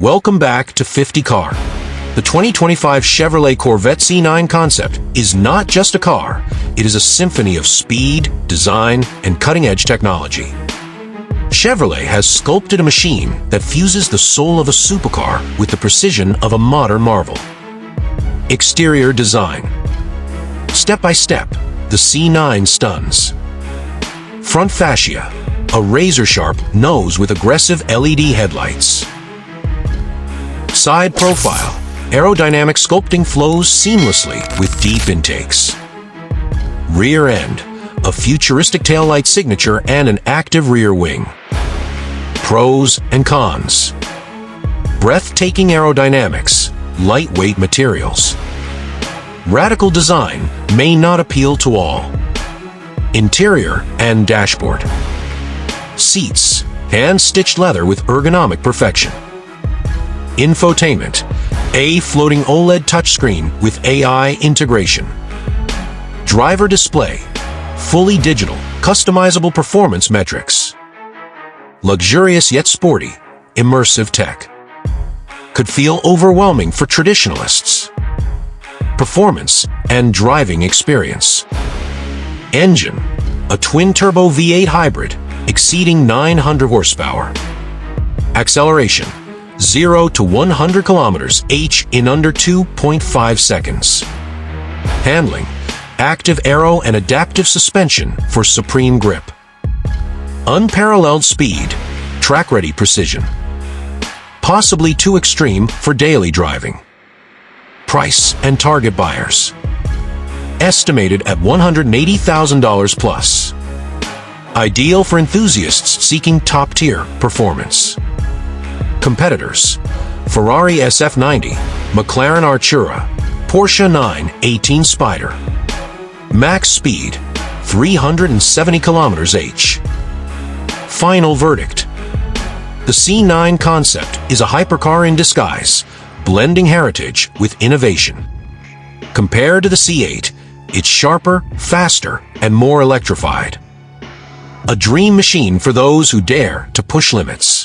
Welcome back to 50 Car. The 2025 Chevrolet Corvette C9 Concept is not just a car, it is a symphony of speed, design, and cutting-edge technology. Chevrolet has sculpted a machine that fuses the soul of a supercar with the precision of a modern marvel. Exterior design. Step by step, the C9 stuns. Front fascia, a razor-sharp nose with aggressive LED headlights. Side profile, aerodynamic sculpting flows seamlessly with deep intakes. Rear end, a futuristic taillight signature and an active rear wing. Pros and cons. Breathtaking aerodynamics, lightweight materials. Radical design may not appeal to all. Interior and dashboard. Seats, hand-stitched leather with ergonomic perfection. Infotainment, a floating OLED touchscreen with AI integration. Driver display, fully digital, customizable performance metrics. Luxurious yet sporty, immersive tech. Could feel overwhelming for traditionalists. Performance and driving experience. Engine, a twin-turbo V8 hybrid, exceeding 900 horsepower. Acceleration, 0 to 100 km/h in under 2.5 seconds. Handling, active aero and adaptive suspension for supreme grip. Unparalleled speed, track-ready precision. Possibly too extreme for daily driving. Price and target buyers. Estimated at $180,000 plus. Ideal for enthusiasts seeking top-tier performance. Competitors: Ferrari SF90, McLaren Artura, Porsche 918 Spyder. Max speed, 370 km/h. Final verdict. The C9 Concept is a hypercar in disguise, blending heritage with innovation. Compared to the C8, it's sharper, faster, and more electrified. A dream machine for those who dare to push limits.